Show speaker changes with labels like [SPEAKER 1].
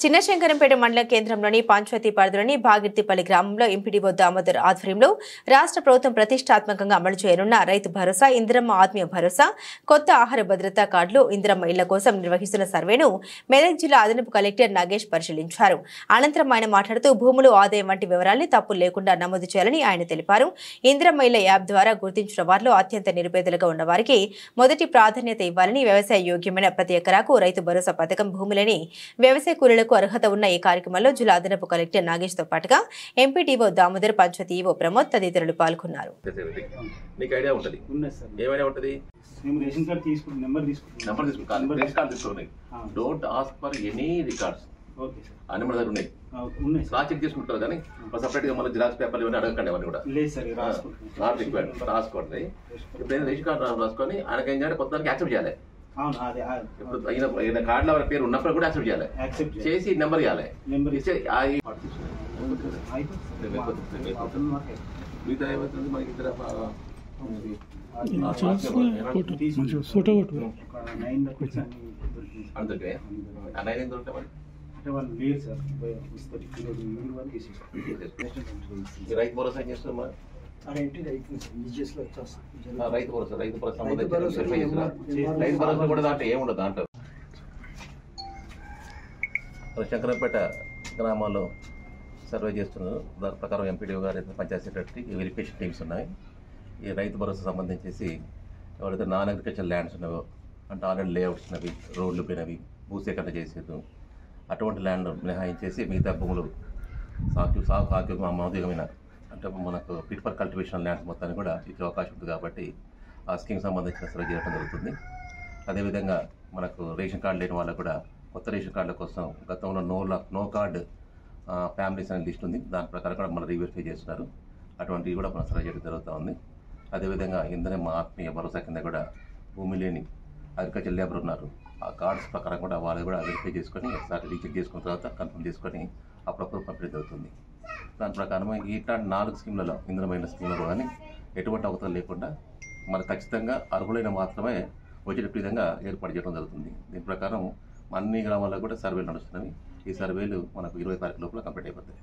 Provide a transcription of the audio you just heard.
[SPEAKER 1] చిన్నశంకరంపేట మండల కేంద్రంలోని పంచాయతీ పరిధిలోని భాగిర్తిపల్లి గ్రామంలో ఎంపీడీఓ దామోదర్ ఆధ్వర్యంలో రాష్ట్ర ప్రభుత్వం ప్రతిష్టాత్మకంగా అమలు చేయనున్న రైతు భరోసా, ఇందిరమ్మ ఆత్మీయ భరోసా, కొత్త ఆహార భద్రతా కార్డులు, ఇందిరమ్మ ఇళ్ల కోసం నిర్వహిస్తున్న సర్వేను మెదక్ జిల్లా అదనపు కలెక్టర్ నాగేష్ పరిశీలించారు. అనంతరం ఆయన మాట్లాడుతూ భూములు, ఆదాయం వంటి వివరాల్ని తప్పులు లేకుండా నమోదు చేయాలని ఆయన తెలిపారు. ఇందిరమ్మ ఇళ్ల యాప్ ద్వారా గుర్తించిన వారిలో అత్యంత నిరుపేదలుగా ఉన్న వారికి మొదటి ప్రాధాన్యత ఇవ్వాలని, వ్యవసాయ యోగ్యమైన ప్రతి ఎకరాకు రైతు భరోసా పథకం, భూములని వ్యవసాయ కూలీలకు అర్హత ఉన్న ఈ కార్యక్రమంలో జిల్లా అదనపు కలెక్టర్ నాగేష్ తో పాటుగా ఎంపీడీఓ దామోదర్, పంచాయతీ ఈవో ప్రమోద్ తదితరులు పాల్గొన్నారు.
[SPEAKER 2] ఇప్పుడు కార్డులో పేరు ఉన్నప్పుడు కూడా యాక్సెప్ట్ చేయాలి, చేసి నెంబర్ ఇవ్వాలి. మిగతా ఏమవుతుంది మనకి ఇద్దరు రైతు భరోసా ఏం చేస్తున్నా రైతు భరోసా కూడా దాంట్లో ఏముండదు. దాంట్లో శంకరంపేట గ్రామాల్లో సర్వే చేస్తున్నారు. దాని ప్రకారం ఎంపీడీఓ గారు, పంచాయతీ సెక్రటరీ, వెరిఫికేషన్ టీమ్స్ ఉన్నాయి. ఈ రైతు భరోసా సంబంధించేసి ఎవరైతే నాన్ అగ్రికల్చర్ ల్యాండ్స్ ఉన్నాయో, అంటే ఆల్రెడీ లేఅవుట్స్ ఉన్నవి, రోడ్లు పోయినవి, భూసేకరణ చేసేది, అటువంటి ల్యాండ్ మినహాయించేసి మిగతా భూములు సాగు ఆమోదయోగమైన అంటే మనకు ఫిట్ ఫర్ కల్టివేషన్ ల్యాండ్స్ మొత్తాన్ని కూడా ఇచ్చే అవకాశం ఉంది. కాబట్టి ఆ స్కీమ్ సంబంధించిన సర్వే చేయడం జరుగుతుంది. అదేవిధంగా మనకు రేషన్ కార్డు లేని వాళ్ళకు కూడా కొత్త రేషన్ కార్డుల కోసం గతంలో నో కార్డు ఫ్యామిలీస్ అనే లిస్ట్ ఉంది. దాని ప్రకారం కూడా మనం రీవెరిఫై చేస్తున్నారు. అటువంటివి కూడా మనం సర్వే చేయడం జరుగుతూ ఉంది. అదేవిధంగా ఇంధనం ఆత్మీయ భరోసా కింద కూడా భూమి లేని అగ్రికల్చర్ లేబర్ ఉన్నారు. ఆ కార్డ్స్ ప్రకారం కూడా వాళ్ళు కూడా వెరిఫై చేసుకొని ఒకసారి రీచెక్ చేసుకున్న తర్వాత కన్ఫర్మ్ చేసుకొని అప్పుడప్పుడు పంపిణీ జరుగుతుంది. దాని ప్రకారం ఇట్లాంటి 4 స్కీమ్లలో, ఇంధనమైన స్కీమ్లలో కానీ ఎటువంటి అవతలు లేకుండా మరి ఖచ్చితంగా అర్హులైన మాత్రమే వచ్చేట విధంగా ఏర్పాటు చేయడం జరుగుతుంది. దీని ప్రకారం అన్ని గ్రామాల్లో కూడా సర్వేలు నడుస్తున్నాయి. ఈ సర్వేలు మనకు 20 తారీఖు లోపల కంప్లీట్ అయిపోతాయి.